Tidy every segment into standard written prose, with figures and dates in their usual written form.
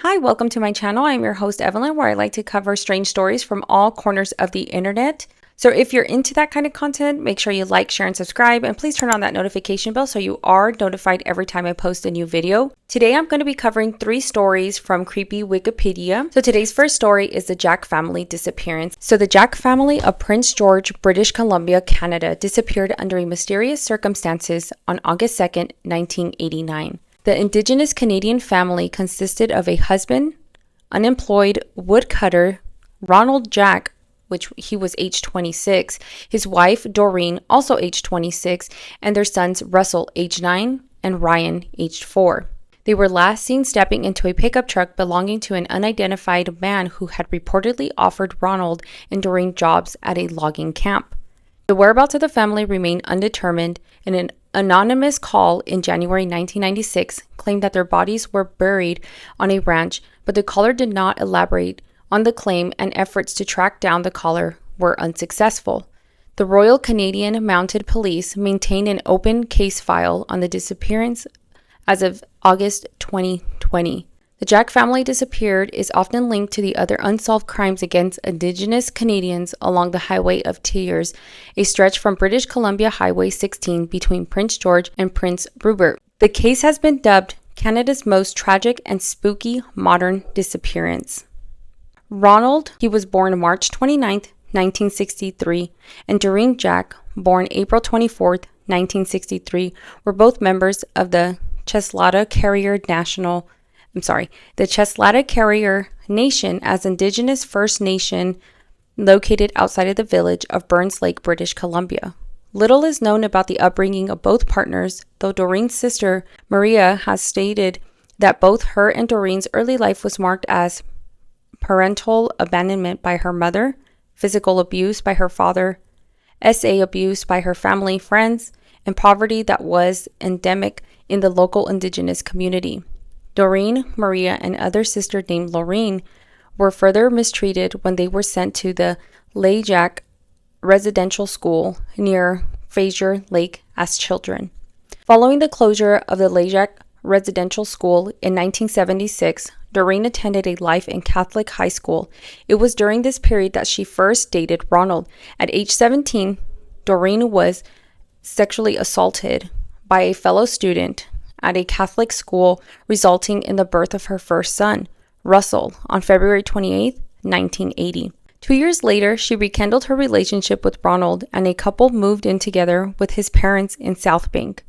Hi, welcome to my channel. I'm your host, Evelyn, where I like to cover strange stories from all corners of the internet. So if you're into that kind of content, make sure you like, share, and subscribe, and please turn on that notification bell so you are notified every time I post a new video. Today, I'm going to be covering 3 stories from Creepy Wikipedia. So today's first story is the Jack family disappearance. So the Jack family of Prince George, British Columbia, Canada, disappeared under mysterious circumstances on August 2nd, 1989. The Indigenous Canadian family consisted of a husband, unemployed woodcutter, Ronald Jack, which he was age 26, his wife, Doreen, also age 26, and their sons, Russell, age 9, and Ryan, aged 4. They were last seen stepping into a pickup truck belonging to an unidentified man who had reportedly offered Ronald and Doreen jobs at a logging camp. The whereabouts of the family remained undetermined, and an anonymous call in January 1996 claimed that their bodies were buried on a ranch, but the caller did not elaborate on the claim, and efforts to track down the caller were unsuccessful. The Royal Canadian Mounted Police maintained an open case file on the disappearance as of August 2020. The Jack family disappeared is often linked to the other unsolved crimes against Indigenous Canadians along the Highway of Tears, a stretch from British Columbia Highway 16 between Prince George and Prince Rupert. The case has been dubbed Canada's most tragic and spooky modern disappearance. Ronald, he was born March 29, 1963, and Doreen Jack, born April 24, 1963, were both members of the Cheslatta Carrier Nation as Indigenous First Nation located outside of the village of Burns Lake, British Columbia. Little is known about the upbringing of both partners, though Doreen's sister, Maria, has stated that both her and Doreen's early life was marked as parental abandonment by her mother, physical abuse by her father, SA abuse by her family, friends, and poverty that was endemic in the local Indigenous community. Doreen, Maria, and other sister named Lorraine were further mistreated when they were sent to the Lejac residential school near Fraser Lake as children. Following the closure of the Lejac residential school in 1976, Doreen attended a life in Catholic high school. It was during this period that she first dated Ronald. At age 17, Doreen was sexually assaulted by a fellow student at a Catholic school, resulting in the birth of her first son, Russell, on February 28, 1980. 2 years later, she rekindled her relationship with Ronald, and a couple moved in together with his parents in South Bank.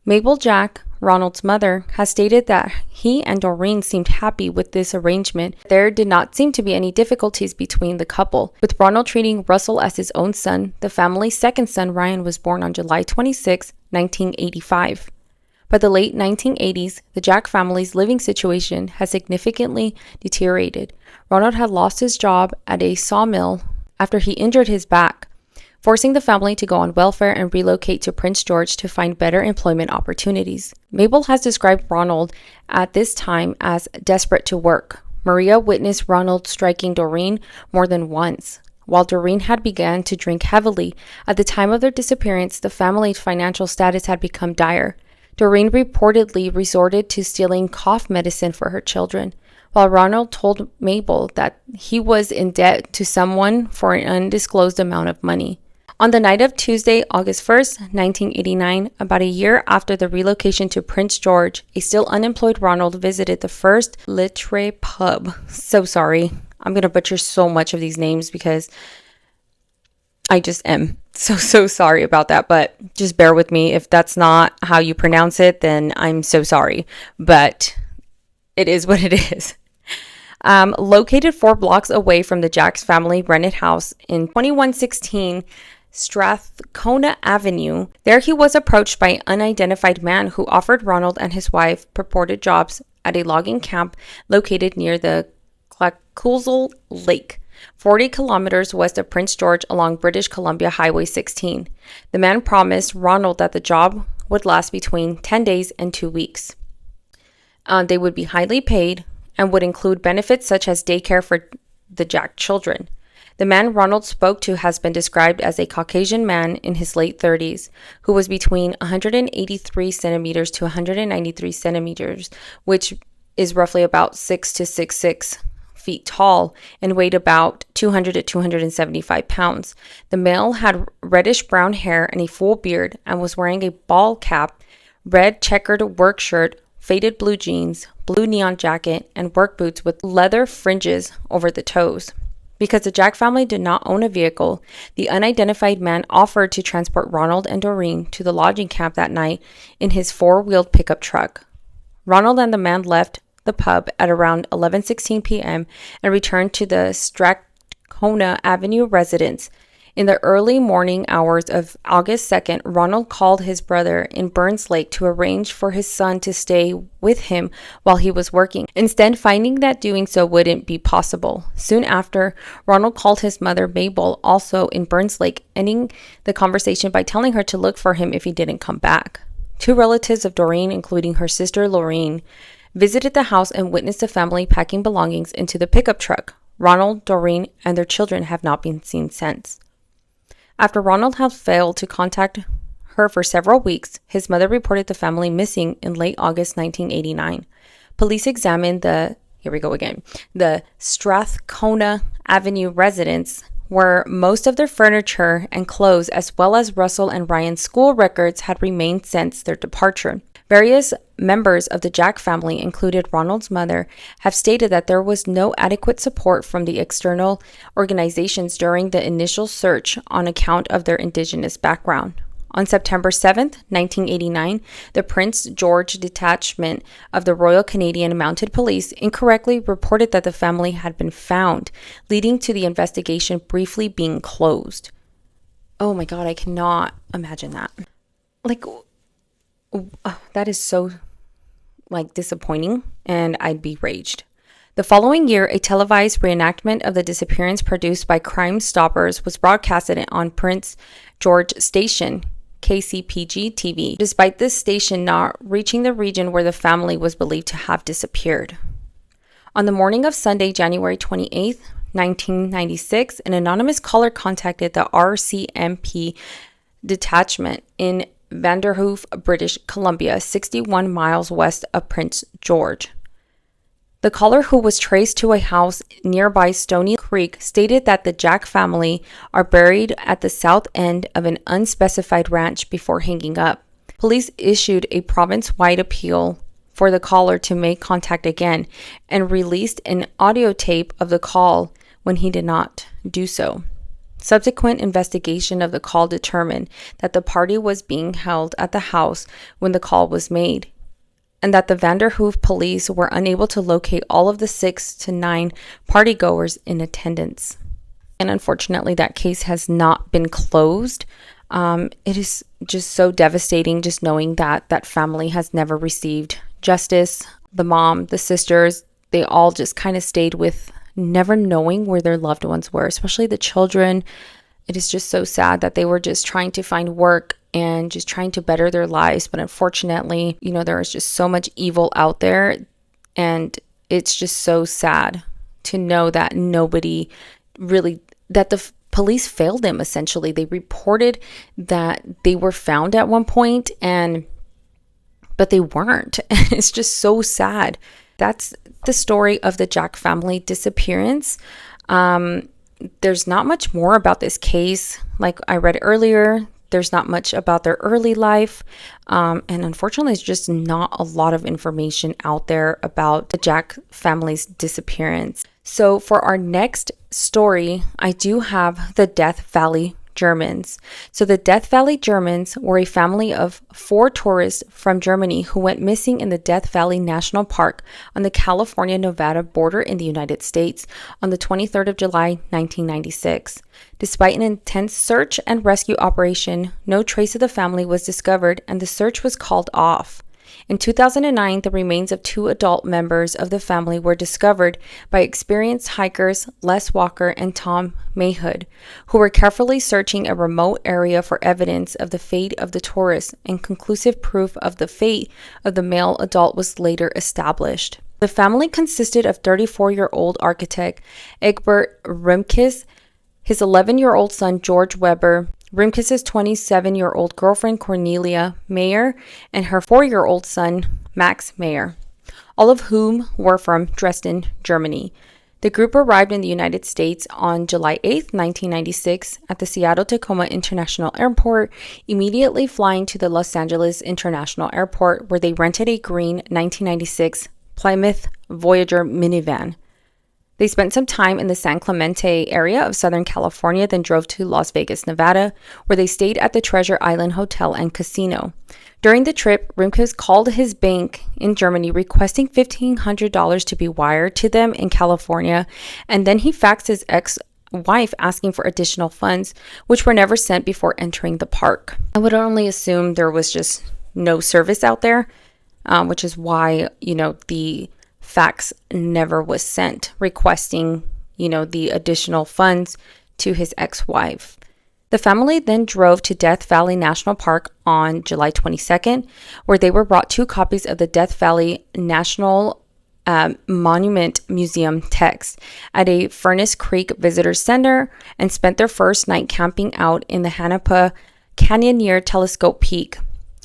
Mabel Jack, Ronald's mother, has stated that he and Doreen seemed happy with this arrangement. There did not seem to be any difficulties between the couple. With Ronald treating Russell as his own son, the family's second son, Ryan, was born on July 26, 1985. By the late 1980s, the Jack family's living situation has significantly deteriorated. Ronald had lost his job at a sawmill after he injured his back, forcing the family to go on welfare and relocate to Prince George to find better employment opportunities. Mabel has described Ronald at this time as desperate to work. Maria witnessed Ronald striking Doreen more than once. While Doreen had begun to drink heavily, at the time of their disappearance, the family's financial status had become dire. Doreen reportedly resorted to stealing cough medicine for her children, while Ronald told Mabel that he was in debt to someone for an undisclosed amount of money. On the night of Tuesday, August 1st, 1989, about a year after the relocation to Prince George, a still unemployed Ronald visited the First Litre pub. So sorry. I'm going to butcher so much of these names because I just am so sorry about that, but just bear with me. If that's not how you pronounce it, then I'm so sorry, but it is what it is. Located 4 blocks away from the Jack's family rented house in 2116 Strathcona Avenue, there he was approached by an unidentified man who offered Ronald and his wife purported jobs at a logging camp located near the Clackoozle Lake, 40 kilometers west of Prince George along British Columbia Highway 16. The man promised Ronald that the job would last between 10 days and 2 weeks. They would be highly paid and would include benefits such as daycare for the Jack children. The man Ronald spoke to has been described as a Caucasian man in his late 30s who was between 183 centimeters to 193 centimeters, which is roughly about 6 to 6'6" tall and weighed about 200 to 275 pounds. The male had reddish brown hair and a full beard and was wearing a ball cap, red checkered work shirt, faded blue jeans, blue neon jacket, and work boots with leather fringes over the toes. Because the Jack family did not own a vehicle, the unidentified man offered to transport Ronald and Doreen to the lodging camp that night in his four-wheeled pickup truck. Ronald and the man left the pub at around 11:16 p.m. and returned to the Strathcona Avenue residence. In the early morning hours of August 2nd, Ronald called his brother in Burns Lake to arrange for his son to stay with him while he was working, instead finding that doing so wouldn't be possible. Soon after, Ronald called his mother, Mabel, also in Burns Lake, ending the conversation by telling her to look for him if he didn't come back. Two relatives of Doreen, including her sister Lorraine, visited the house and witnessed the family packing belongings into the pickup truck. Ronald, Doreen, and their children have not been seen since. After Ronald had failed to contact her for several weeks, his mother reported the family missing in late August 1989. Police examined the Strathcona Avenue residence, where most of their furniture and clothes, as well as Russell and Ryan's school records, had remained since their departure. Various members of the Jack family, including Ronald's mother, have stated that there was no adequate support from the external organizations during the initial search on account of their indigenous background. On September 7, 1989, the Prince George Detachment of the Royal Canadian Mounted Police incorrectly reported that the family had been found, leading to the investigation briefly being closed. Oh my God, I cannot imagine that. That is so, disappointing, and I'd be raged. The following year, a televised reenactment of the disappearance produced by Crime Stoppers was broadcasted on Prince George Station, KCPG TV, despite this station not reaching the region where the family was believed to have disappeared. On the morning of Sunday, January 28, 1996, an anonymous caller contacted the RCMP detachment in Vanderhoof, British Columbia, 61 miles west of Prince George. The caller, who was traced to a house nearby Stony Creek, stated that the Jack family are buried at the south end of an unspecified ranch before hanging up. Police issued a province-wide appeal for the caller to make contact again and released an audio tape of the call when he did not do so. Subsequent investigation of the call determined that the party was being held at the house when the call was made, and that the Vanderhoof police were unable to locate all of the 6 to 9 partygoers in attendance. And unfortunately, that case has not been closed. It is just so devastating just knowing that that family has never received justice. The mom, the sisters, they all just kind of stayed with never knowing where their loved ones were, especially the children. It is just so sad that they were just trying to find work and just trying to better their lives. But unfortunately, there is just so much evil out there. And it's just so sad to know that nobody really, that the police failed them, essentially. They reported that they were found at one point, but they weren't. It's just so sad. That's the story of the Jack family disappearance. There's not much more about this case. Like I read earlier, there's not much about their early life. And unfortunately, there's just not a lot of information out there about the Jack family's disappearance. So for our next story, I do have the Death Valley Germans. So the Death Valley Germans were a family of 4 tourists from Germany who went missing in the Death Valley National Park on the California-Nevada border in the United States on the 23rd of July, 1996. Despite an intense search and rescue operation, no trace of the family was discovered and the search was called off. In 2009, the remains of 2 adult members of the family were discovered by experienced hikers Les Walker and Tom Mayhood, who were carefully searching a remote area for evidence of the fate of the tourists, and conclusive proof of the fate of the male adult was later established. The family consisted of 34-year-old architect Egbert Rimkes, his 11-year-old son George Weber, Rimkes' 27-year-old girlfriend Cornelia Mayer, and her 4-year-old son Max Mayer. all of whom were from Dresden, Germany. The group arrived in the United States on July 8, 1996, at the Seattle-Tacoma International Airport, immediately flying to the Los Angeles International Airport, where they rented a green 1996 Plymouth Voyager minivan. They spent some time in the San Clemente area of Southern California, then drove to Las Vegas, Nevada, where they stayed at the Treasure Island Hotel and Casino. During the trip, Rimkus called his bank in Germany requesting $1,500 to be wired to them in California, and then he faxed his ex-wife asking for additional funds, which were never sent before entering the park. I would only assume there was just no service out there, which is why, the fax never was sent requesting, the additional funds to his ex-wife. The family then drove to Death Valley National Park on July 22nd, where they were brought 2 copies of the Death Valley National Monument Museum text at a Furnace Creek Visitor Center and spent their first night camping out in the Hanapa Canyon near Telescope Peak.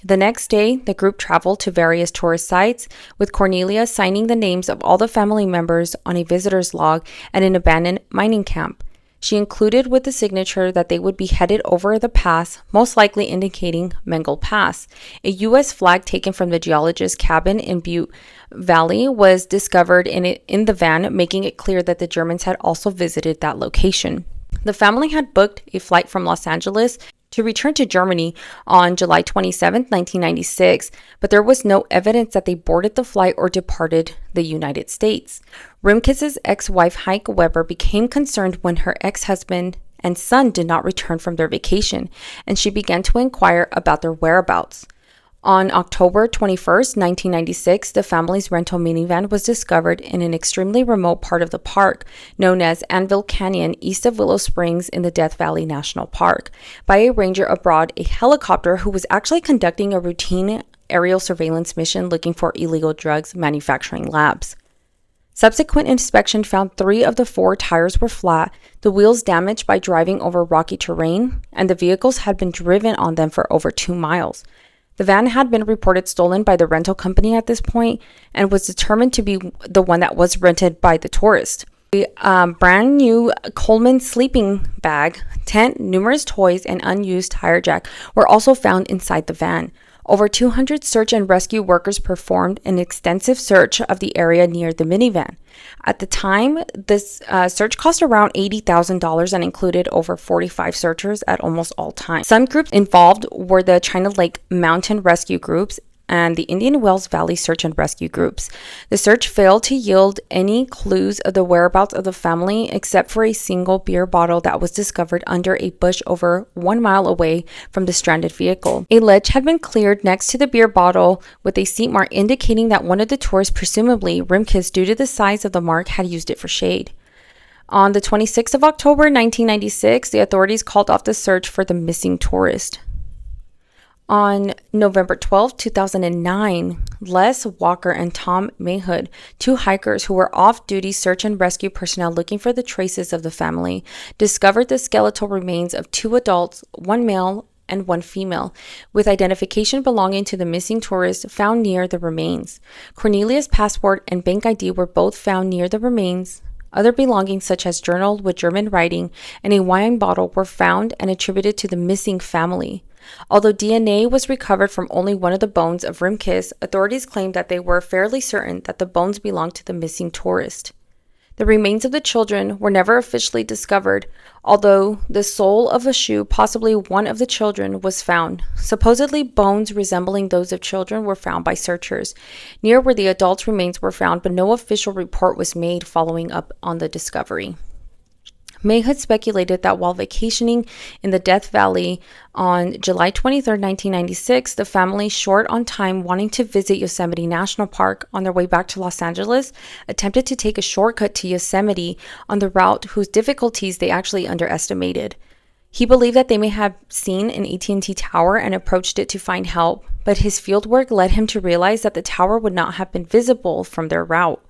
The next day, the group traveled to various tourist sites, with Cornelia signing the names of all the family members on a visitor's log at an abandoned mining camp. She included with the signature that they would be headed over the pass, most likely indicating Mengel Pass. A U.S. flag taken from the geologist's cabin in Butte Valley was discovered in the van, making it clear that the Germans had also visited that location. The family had booked a flight from Los Angeles to return to Germany on July 27, 1996, but there was no evidence that they boarded the flight or departed the United States. Rimkus's ex-wife Heike Weber became concerned when her ex-husband and son did not return from their vacation, and she began to inquire about their whereabouts. On October 21, 1996, the family's rental minivan was discovered in an extremely remote part of the park, known as Anvil Canyon, east of Willow Springs in the Death Valley National Park, by a ranger aboard a helicopter who was actually conducting a routine aerial surveillance mission looking for illegal drugs manufacturing labs. Subsequent inspection found 3 of the 4 tires were flat, the wheels damaged by driving over rocky terrain, and the vehicles had been driven on them for over 2 miles. The van had been reported stolen by the rental company at this point and was determined to be the one that was rented by the tourist. A brand new Coleman sleeping bag, tent, numerous toys, and unused tire jack were also found inside the van. Over 200 search and rescue workers performed an extensive search of the area near the minivan. At the time, this search cost around $80,000 and included over 45 searchers at almost all times. Some groups involved were the China Lake Mountain Rescue Groups and the Indian Wells Valley Search and Rescue Groups. The search failed to yield any clues of the whereabouts of the family except for a single beer bottle that was discovered under a bush over 1 mile away from the stranded vehicle. A ledge had been cleared next to the beer bottle with a seat mark indicating that one of the tourists, presumably Rimkus, due to the size of the mark, had used it for shade. On the 26th of October 1996, the authorities called off the search for the missing tourist. On November 12, 2009, Les Walker and Tom Mayhood, 2 hikers who were off-duty search and rescue personnel looking for the traces of the family, discovered the skeletal remains of 2 adults, 1 male and 1 female, with identification belonging to the missing tourist found near the remains. Cornelia's passport and bank ID were both found near the remains. Other belongings such as journal with German writing and a wine bottle were found and attributed to the missing family. Although DNA was recovered from only one of the bones of Rimkus, authorities claimed that they were fairly certain that the bones belonged to the missing tourist. The remains of the children were never officially discovered, although the sole of a shoe, possibly one of the children, was found. Supposedly, bones resembling those of children were found by searchers near where the adults' remains were found, but no official report was made following up on the discovery. Mayhood speculated that while vacationing in the Death Valley on July 23, 1996, the family, short on time wanting to visit Yosemite National Park on their way back to Los Angeles, attempted to take a shortcut to Yosemite on the route whose difficulties they actually underestimated. He believed that they may have seen an AT&T tower and approached it to find help, but his fieldwork led him to realize that the tower would not have been visible from their route.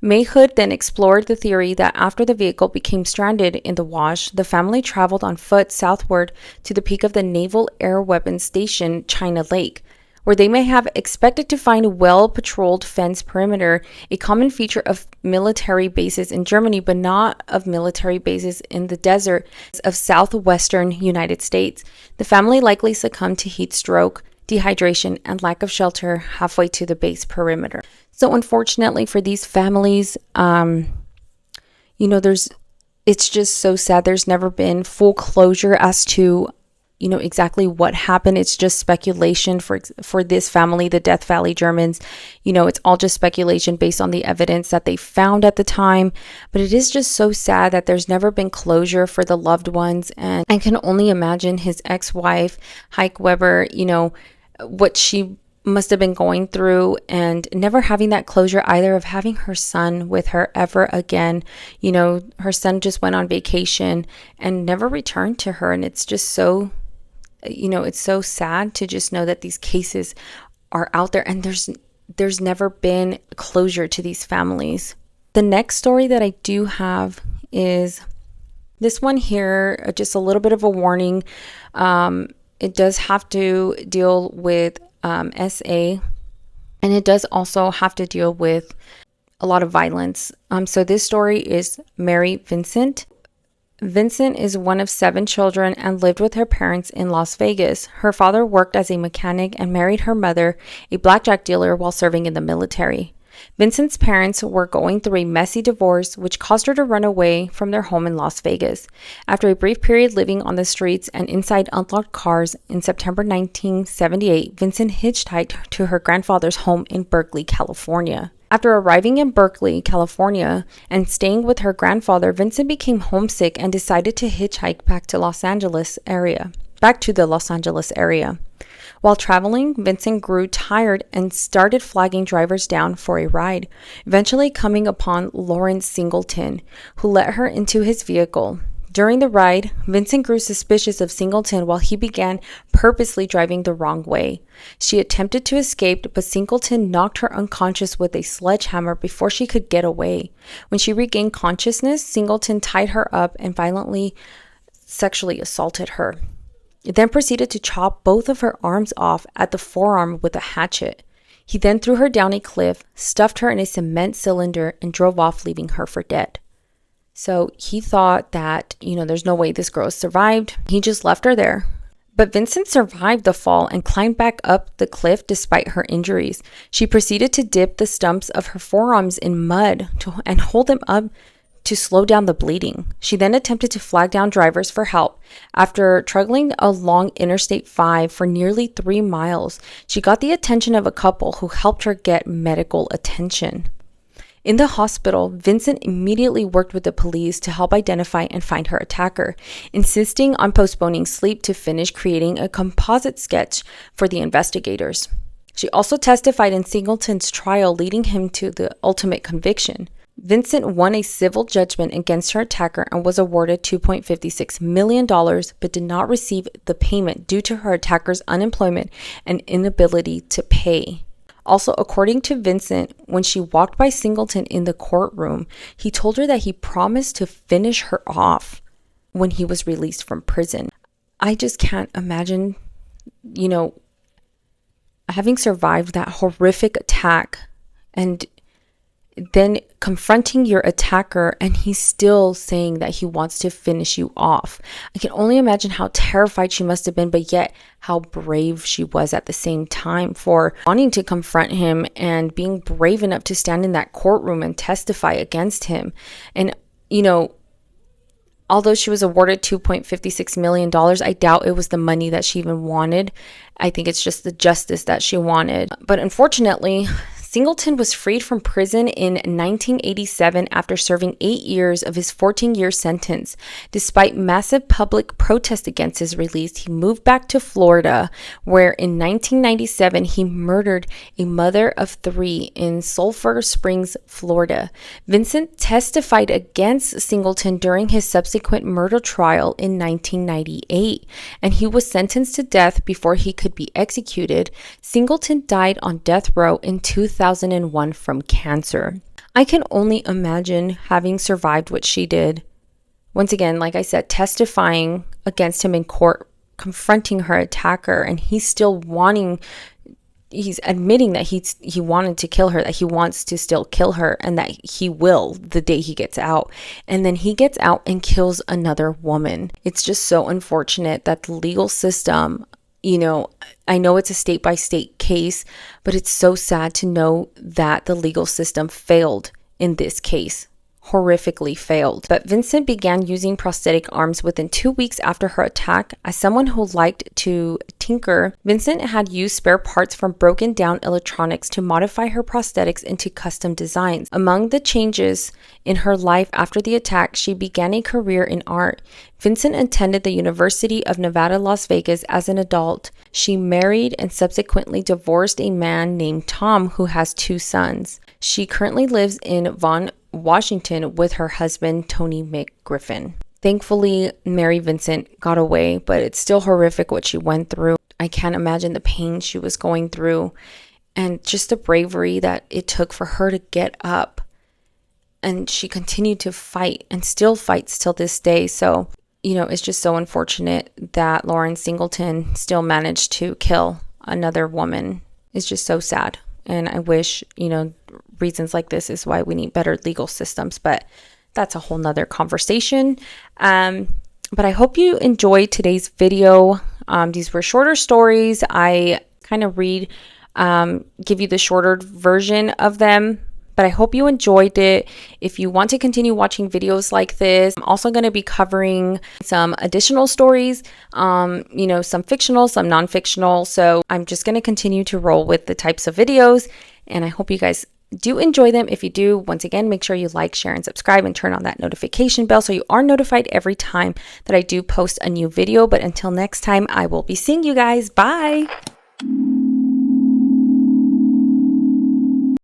Mayhood then explored the theory that after the vehicle became stranded in the wash, the family traveled on foot southward to the peak of the Naval Air Weapons Station, China Lake, Where they may have expected to find a well-patrolled fence perimeter, a common feature of military bases in Germany, but not of military bases in the desert of southwestern United States. The family likely succumbed to heat stroke, dehydration, and lack of shelter halfway to the base perimeter. So unfortunately for these families, it's just so sad. There's never been full closure as to, exactly what happened. It's just speculation for this family, the Death Valley Germans. It's all just speculation based on the evidence that they found at the time. But it is just so sad that there's never been closure for the loved ones. And I can only imagine his ex-wife, Heike Weber, what she must have been going through, and never having that closure either of having her son with her ever again. Her son just went on vacation and never returned to her. And it's just so, it's so sad to just know that these cases are out there and there's never been closure to these families. The next story that I do have is this one here, just a little bit of a warning. It does have to deal with SA, and it does also have to deal with a lot of violence. So this story is Mary Vincent. Vincent is one of 7 children and lived with her parents in Las Vegas. Her father worked as a mechanic and married her mother, a blackjack dealer, while serving in the military. Vincent's parents were going through a messy divorce, which caused her to run away from their home in Las Vegas. After a brief period living on the streets and inside unlocked cars, in September 1978, Vincent hitchhiked to her grandfather's home in Berkeley, California. After arriving in Berkeley, California, and staying with her grandfather, Vincent became homesick and decided to hitchhike back to the Los Angeles area. While traveling, Vincent grew tired and started flagging drivers down for a ride, eventually coming upon Lawrence Singleton, who let her into his vehicle. During the ride, Vincent grew suspicious of Singleton while he began purposely driving the wrong way. She attempted to escape, but Singleton knocked her unconscious with a sledgehammer before she could get away. When she regained consciousness, Singleton tied her up and violently sexually assaulted her. He then proceeded to chop both of her arms off at the forearm with a hatchet. He then threw her down a cliff, stuffed her in a cement cylinder, and drove off, leaving her for dead. So he thought that, there's no way this girl survived. He just left her there. But Vincent survived the fall and climbed back up the cliff despite her injuries. She proceeded to dip the stumps of her forearms in mud and hold them up to slow down the bleeding. She then attempted to flag down drivers for help. After trudging along Interstate 5 for nearly 3 miles, she got the attention of a couple who helped her get medical attention. In the hospital, Vincent immediately worked with the police to help identify and find her attacker, insisting on postponing sleep to finish creating a composite sketch for the investigators. She also testified in Singleton's trial, leading him to the ultimate conviction. Vincent won a civil judgment against her attacker and was awarded $2.56 million, but did not receive the payment due to her attacker's unemployment and inability to pay. Also, according to Vincent, when she walked by Singleton in the courtroom, he told her that he promised to finish her off when he was released from prison. I just can't imagine, having survived that horrific attack and then confronting your attacker and he's still saying that he wants to finish you off. I can only imagine how terrified she must have been, but yet how brave she was at the same time for wanting to confront him and being brave enough to stand in that courtroom and testify against him. And, although she was awarded $2.56 million, I doubt it was the money that she even wanted. I think it's just the justice that she wanted. But unfortunately, Singleton was freed from prison in 1987 after serving 8 years of his 14-year sentence. Despite massive public protest against his release, he moved back to Florida, where in 1997 he murdered a mother of 3 in Sulphur Springs, Florida. Vincent testified against Singleton during his subsequent murder trial in 1998, and he was sentenced to death before he could be executed. Singleton died on death row in 2001 from cancer. I can only imagine having survived what she did. Once again, like I said, testifying against him in court, confronting her attacker, and he's still wanting he's admitting that he wanted to kill her, that he wants to still kill her, and that he will the day he gets out. And then he gets out and kills another woman. It's just so unfortunate that the legal system, you know, I know it's a state by state case, but it's so sad to know that the legal system failed in this case. Horrifically failed. But Vincent began using prosthetic arms within 2 weeks after her attack. As someone who liked to tinker, Vincent had used spare parts from broken down electronics to modify her prosthetics into custom designs. Among the changes in her life after the attack, she began a career in art. Vincent attended the University of Nevada, Las Vegas as an adult. She married and subsequently divorced a man named Tom who has 2 sons. She currently lives in Washington with her husband, Tony McGriffin. Thankfully, Mary Vincent got away, but it's still horrific what she went through. I can't imagine the pain she was going through and just the bravery that it took for her to get up. And she continued to fight and still fights till this day. So, you know, it's just so unfortunate that Lauren Singleton still managed to kill another woman. It's just so sad. And I wish, you know, reasons like this is why we need better legal systems, but that's a whole nother conversation. But I hope you enjoyed today's video. These were shorter stories. I kind of give you the shorter version of them, but I hope you enjoyed it. If you want to continue watching videos like this, I'm also going to be covering some additional stories, you know, some fictional, some non-fictional. So I'm just going to continue to roll with the types of videos, and I hope you guys do enjoy them. If you do, once again, make sure you like, share, and subscribe, and turn on that notification bell so you are notified every time that I do post a new video. But until next time, I will be seeing you guys. Bye!